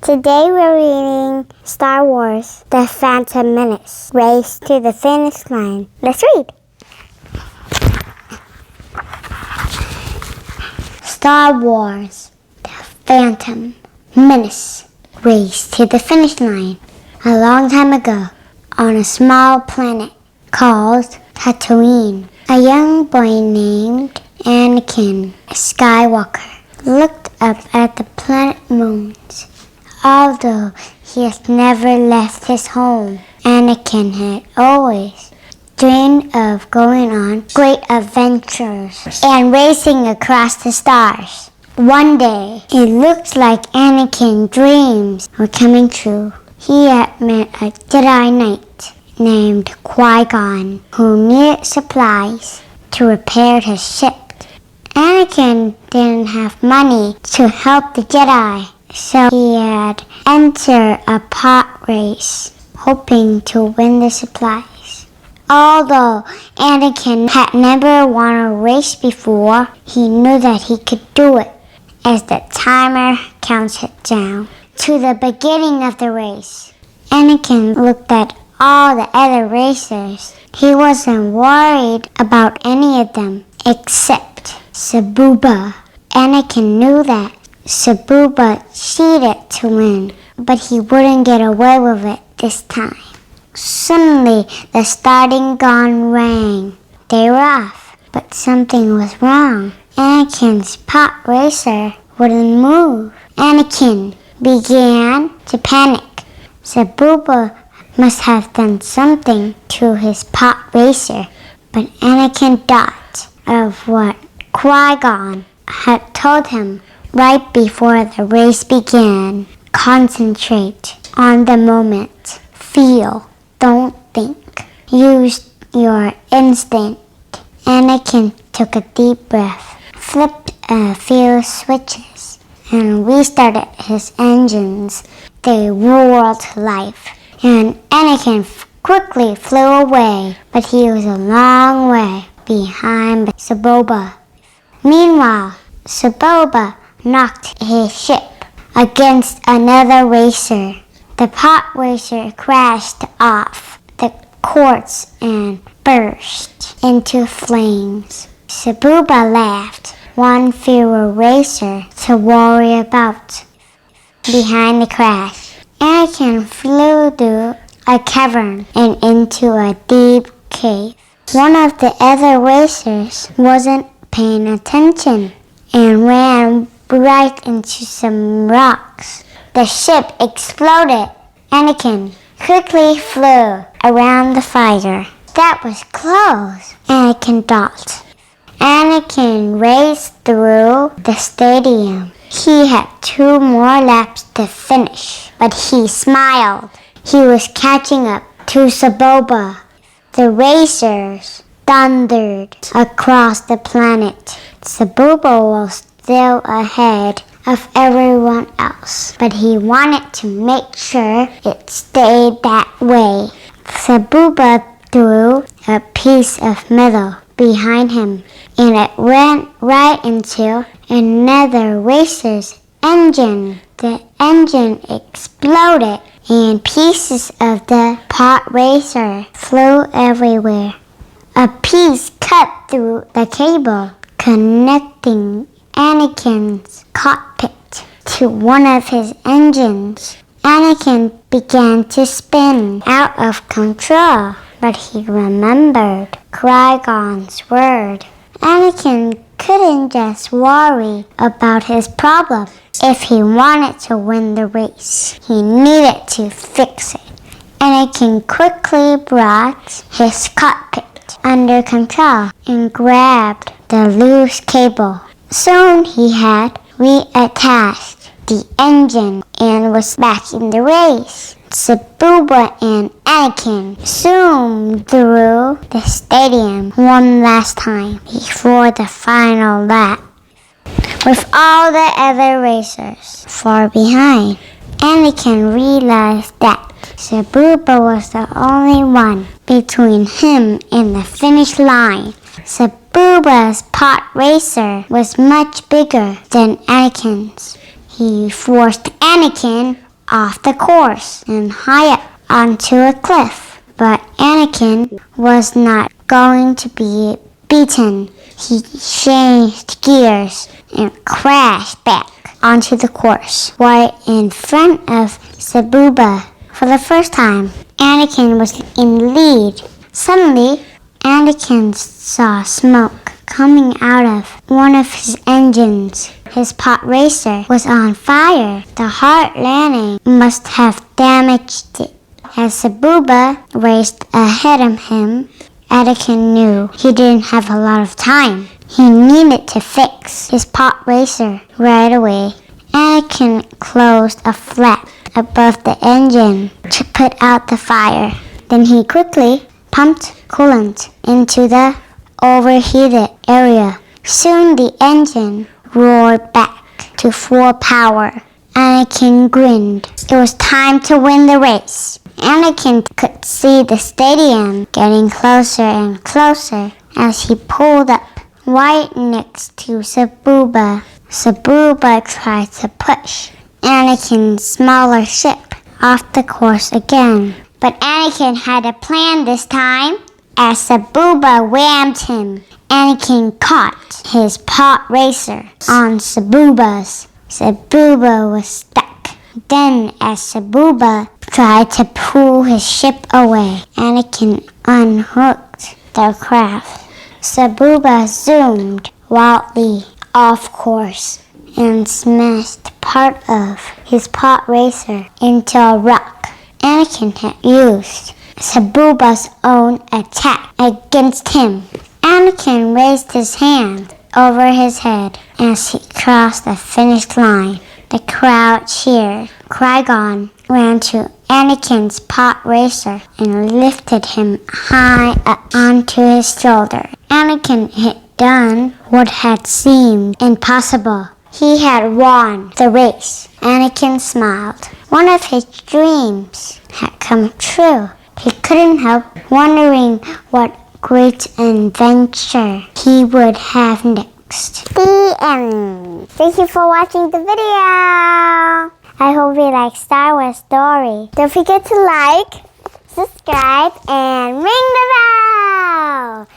Today we're reading Star Wars, The Phantom Menace, Race to the Finish Line. Let's read. Star Wars, The Phantom Menace, Race to the Finish Line. A long time ago, on a small planet called Tatooine, a young boy named Anakin Skywalker looked up at the planet moons. Although he has never left his home, Anakin had always dreamed of going on great adventures and racing across the stars. One day, it looked like Anakin's dreams were coming true. He had met a Jedi Knight named Qui-Gon who needed supplies to repair his ship. Anakin didn't have money to help the Jedi, so he had entered a pod race, hoping to win the supplies. Although Anakin had never won a race before, he knew that he could do it. As the timer counted down to the beginning of the race, Anakin looked at all the other racers. He wasn't worried about any of them except Sabuba. Anakin knew that Sabuba cheated to win, but he wouldn't get away with it this time. Suddenly, the starting gong rang. They were off, but something was wrong. Anakin's pod racer wouldn't move. Anakin began to panic. Sabuba must have done something to his pod racer, but Anakin thought of what Qui-Gon had told him right before the race began. Concentrate on the moment. Feel. Don't think. Use your instinct. Anakin took a deep breath, flipped a few switches, and restarted his engines. They roared to life, and Anakin quickly flew away, but he was a long way behind Saboba. Meanwhile, Saboba knocked his ship against another racer. The pod racer crashed off the course and burst into flames. Sabuba laughed. One fewer racer to worry about. Behind the crash, Anakin flew through a cavern and into a deep cave. One of the other racers wasn't paying attention and ran right into some rocks. The ship exploded. Anakin quickly flew around the fire. That was close, Anakin thought. Anakin raced through the stadium. He had 2 more laps to finish, but he smiled. He was catching up to Saboba. The racers thundered across the planet. Saboba was still ahead of everyone else, but he wanted to make sure it stayed that way. Saboba threw a piece of metal behind him, and it went right into another racer's engine. The engine exploded, and pieces of the pod racer flew everywhere. A piece cut through the cable connecting Anakin's cockpit to one of his engines. Anakin began to spin out of control, but he remembered Qui-Gon's word. Anakin couldn't just worry about his problem. If he wanted to win the race, he needed to fix it. Anakin quickly brought his cockpit under control and grabbed the loose cable. Soon he had reattached the engine and was back in the race. Sabuba and Anakin zoomed through the stadium one last time before the final lap. With all the other racers far behind, Anakin realized that Sabuba was the only one between him and the finish line. Sabuba's pod racer was much bigger than Anakin's. He forced Anakin off the course and high up onto a cliff. But Anakin was not going to be beaten. He changed gears and crashed back onto the course right in front of Sabuba. For the first time, Anakin was in the lead. Suddenly, Anakin saw smoke coming out of one of his engines. His pod racer was on fire. The hard landing must have damaged it. As Sabuba raced ahead of him, Anakin knew he didn't have a lot of time. He needed to fix his pod racer right away. Anakin closed a flap above the engine to put out the fire. Then he quickly pumped coolant into the overheated area. Soon the engine roared back to full power. Anakin grinned. It was time to win the race. Anakin could see the stadium getting closer and closer as he pulled up right next to Sabuba. Sabuba tried to push Anakin's smaller ship off the course again. But Anakin had a plan this time. As Sabuba whammed him, Anakin caught his pod racer on Sabuba's. Sabuba was stuck. Then, as Sabuba tried to pull his ship away, Anakin unhooked the craft. Sabuba zoomed wildly off course and smashed part of his pod racer into a rock. Anakin had used Sabuba's own attack against him. Anakin raised his hand over his head as he crossed the finish line. The crowd cheered. Qui-Gon ran to Anakin's pod racer and lifted him high up onto his shoulder. Anakin had done what had seemed impossible. He had won the race. Anakin smiled. One of his dreams had come true. He couldn't help wondering what great adventure he would have next. The end. Thank you for watching the video. I hope you like Star Wars story. Don't forget to like, subscribe, and ring the bell.